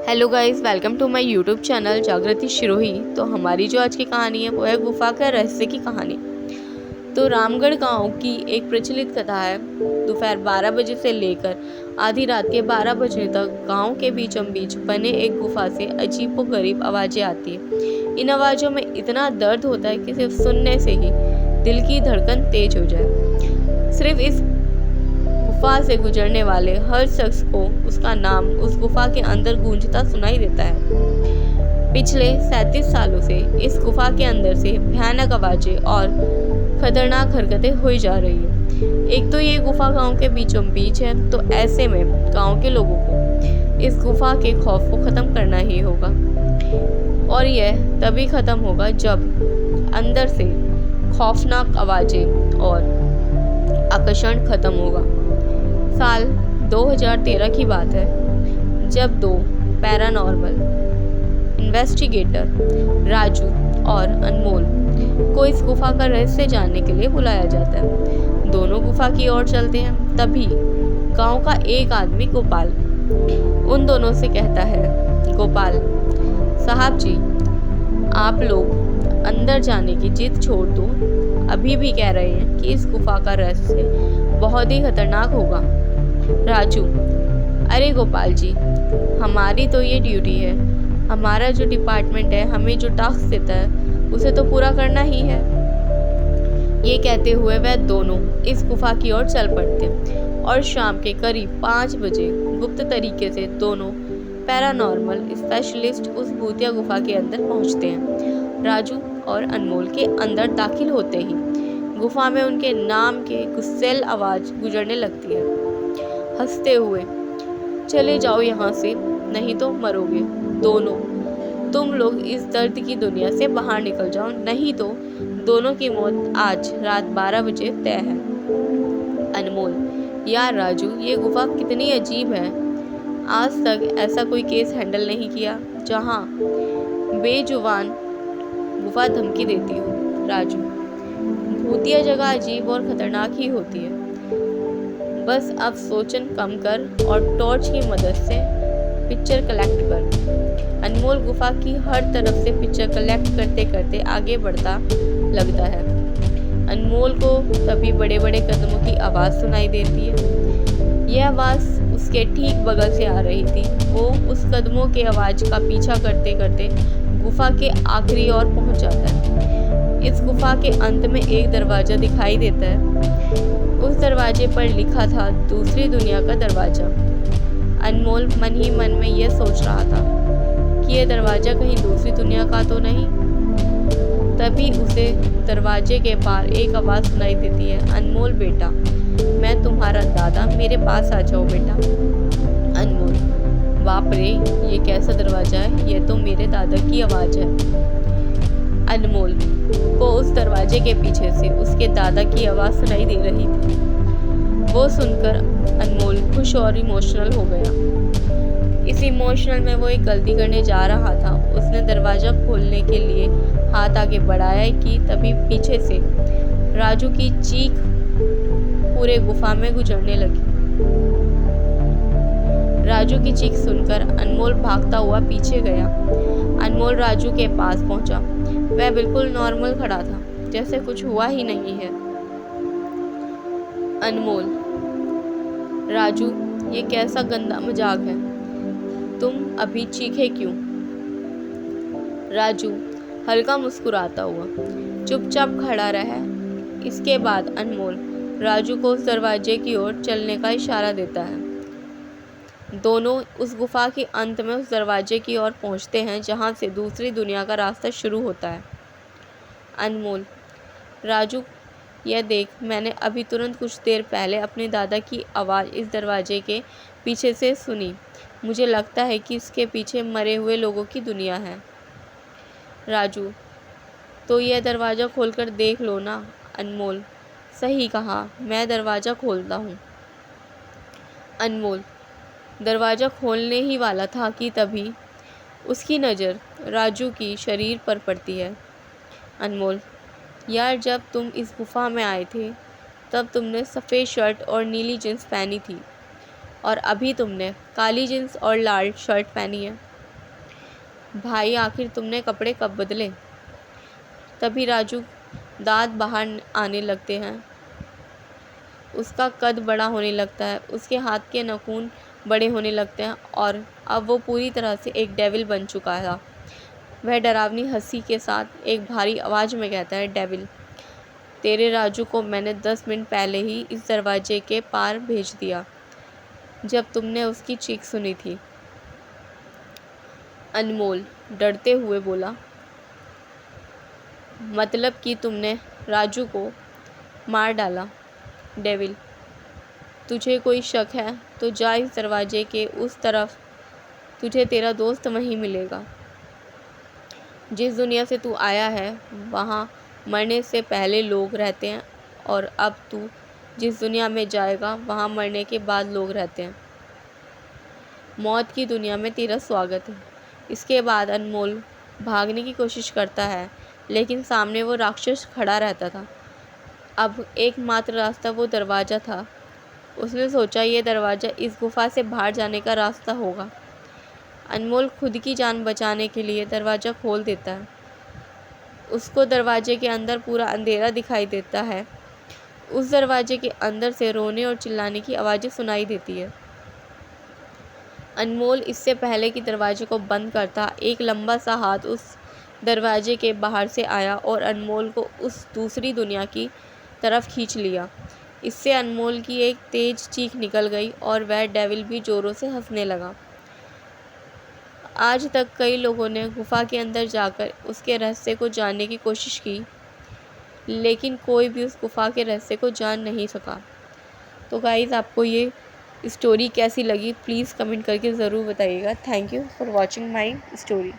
Hello guys, welcome to my YouTube channel Jagriti Shirohi. तो हमारी जो आज की कहानी है वो है गुफा का रहस्य की कहानी। तो रामगढ़ गांव की एक प्रचलित कथा है। दोपहर 12 बजे से लेकर आधी रात के 12 बजे तक गांव के बीचों बीच बने एक गुफा से अजीबोगरीब आवाज़ें आती है। इन आवाज़ों में इतना दर्द होता है कि सिर्फ सुनने से ही दिल की धड़कन तेज हो जाए। सिर्फ इस गुफा से गुजरने वाले हर शख्स को उसका नाम उस गुफा के अंदर गूंजता सुनाई देता है। पिछले 37 सालों से इस गुफा के अंदर से भयानक आवाजें और खतरनाक हरकतें हुई जा रही है। एक तो ये गुफा गांव के बीचों बीच है, तो ऐसे में गांव के लोगों को इस गुफा के खौफ को ख़त्म करना ही होगा, और यह तभी ख़त्म होगा जब अंदर से खौफनाक आवाज़ें और आकर्षण खत्म होगा। साल 2013 की बात है, जब दो पैरानॉर्मल इन्वेस्टिगेटर राजू और अनमोल को इस गुफा का रहस्य जानने के लिए बुलाया जाता है। दोनों गुफा की ओर चलते हैं। तभी गांव का एक आदमी गोपाल उन दोनों से कहता है, गोपाल साहब जी, आप लोग अंदर जाने की जिद छोड़ दो। अभी भी कह रहे हैं कि इस गुफा का रहस्य बहुत ही खतरनाक होगा। राजू, अरे गोपाल जी, हमारी तो ये ड्यूटी है, हमारा जो डिपार्टमेंट है हमें जो टास्क देता है उसे तो पूरा करना ही है। ये कहते हुए वह दोनों इस गुफा की ओर चल पड़ते और शाम के करीब 5 बजे गुप्त तरीके से दोनों पैरानॉर्मल स्पेशलिस्ट उस भूतिया गुफा के अंदर पहुंचते हैं। राजू और अनमोल के अंदर दाखिल होते ही गुफा में उनके नाम के गुस्सैल आवाज़ गुजरने लगती है, हंसते हुए, चले जाओ यहाँ से, नहीं तो मरोगे दोनों। तुम लोग इस दर्द की दुनिया से बाहर निकल जाओ, नहीं तो दोनों की मौत आज रात 12 बजे तय है। अनमोल, यार राजू, ये गुफा कितनी अजीब है। आज तक ऐसा कोई केस हैंडल नहीं किया जहाँ बेजुबान गुफा धमकी देती हो। राजू, भूतिया जगह अजीब और खतरनाक ही होती है। बस अब सोचन कम कर और टॉर्च की मदद से पिक्चर कलेक्ट कर। अनमोल गुफा की हर तरफ से पिक्चर कलेक्ट करते करते आगे बढ़ता लगता है। अनमोल को तभी बड़े बड़े कदमों की आवाज़ सुनाई देती है। यह आवाज़ उसके ठीक बगल से आ रही थी। वो उस कदमों के आवाज़ का पीछा करते करते गुफा के आखिरी ओर पहुंच जाता है। इस गुफा के अंत में एक दरवाज़ा दिखाई देता है। उस दरवाजे पर लिखा था दूसरी दुनिया का दरवाज़ा। अनमोल मन ही मन में यह सोच रहा था कि यह दरवाज़ा कहीं दूसरी दुनिया का तो नहीं। तभी उसे दरवाजे के पार एक आवाज़ सुनाई देती है, अनमोल बेटा, मैं तुम्हारा दादा, मेरे पास आ जाओ बेटा। अनमोल, बाप रे, ये कैसा दरवाज़ा है, ये तो मेरे दादा की आवाज़ है। अनमोल को उस दरवाजे के पीछे से उसके दादा की आवाज़ सुनाई दे रही थी। वो सुनकर अनमोल खुश और इमोशनल हो गया। इस इमोशनल में वो एक गलती करने जा रहा था। उसने दरवाज़ा खोलने के लिए हाथ आगे बढ़ाया कि तभी पीछे से राजू की चीख पूरे गुफा में गुजरने लगी। राजू की चीख सुनकर अनमोल भागता हुआ पीछे गया। अनमोल राजू के पास पहुंचा। वह बिल्कुल नॉर्मल खड़ा था, जैसे कुछ हुआ ही नहीं है। अनमोल, राजू, ये कैसा गंदा मजाक है, तुम अभी चीखे क्यों? राजू हल्का मुस्कुराता हुआ चुपचाप खड़ा रहा। इसके बाद अनमोल राजू को उस दरवाजे की ओर चलने का इशारा देता है। दोनों उस गुफा के अंत में उस दरवाजे की ओर पहुंचते हैं जहां से दूसरी दुनिया का रास्ता शुरू होता है। अनमोल, राजू, यह देख, मैंने अभी तुरंत कुछ देर पहले अपने दादा की आवाज़ इस दरवाजे के पीछे से सुनी। मुझे लगता है कि इसके पीछे मरे हुए लोगों की दुनिया है। राजू, तो यह दरवाज़ा खोलकर देख लो ना। अनमोल, सही कहा, मैं दरवाज़ा खोलता हूँ। अनमोल दरवाज़ा खोलने ही वाला था कि तभी उसकी नज़र राजू की शरीर पर पड़ती है। अनमोल, यार, जब तुम इस गुफा में आए थे तब तुमने सफ़ेद शर्ट और नीली जीन्स पहनी थी, और अभी तुमने काली जीन्स और लाल शर्ट पहनी है। भाई आखिर तुमने कपड़े कब बदले? तभी राजू दांत बाहर आने लगते हैं। उसका कद बड़ा होने लगता है, उसके हाथ के नाखून बड़े होने लगते हैं और अब वो पूरी तरह से एक डेविल बन चुका था। वह डरावनी हंसी के साथ एक भारी आवाज़ में कहता है, डेविल, तेरे राजू को मैंने 10 मिनट पहले ही इस दरवाजे के पार भेज दिया जब तुमने उसकी चीख सुनी थी। अनमोल डरते हुए बोला, मतलब कि तुमने राजू को मार डाला? डेविल, तुझे कोई शक है तो जा इस दरवाजे के उस तरफ, तुझे तेरा दोस्त वहीं मिलेगा। जिस दुनिया से तू आया है वहाँ मरने से पहले लोग रहते हैं और अब तू जिस दुनिया में जाएगा वहाँ मरने के बाद लोग रहते हैं। मौत की दुनिया में तेरा स्वागत है। इसके बाद अनमोल भागने की कोशिश करता है, लेकिन सामने वो राक्षस खड़ा रहता था। अब एकमात्र रास्ता वो दरवाज़ा था। उसने सोचा ये दरवाज़ा इस गुफा से बाहर जाने का रास्ता होगा। अनमोल खुद की जान बचाने के लिए दरवाज़ा खोल देता है। उसको दरवाजे के अंदर पूरा अंधेरा दिखाई देता है। उस दरवाजे के अंदर से रोने और चिल्लाने की आवाज़ें सुनाई देती है। अनमोल इससे पहले कि दरवाजे को बंद करता, एक लंबा सा हाथ उस दरवाजे के बाहर से आया और अनमोल को उस दूसरी दुनिया की तरफ खींच लिया। इससे अनमोल की एक तेज चीख निकल गई और वह डेविल भी ज़ोरों से हंसने लगा। आज तक कई लोगों ने गुफा के अंदर जाकर उसके रहस्य को जानने की कोशिश की, लेकिन कोई भी उस गुफा के रहस्य को जान नहीं सका। तो गाइज़, आपको ये स्टोरी कैसी लगी प्लीज़ कमेंट करके ज़रूर बताइएगा। Thank you for watching my story.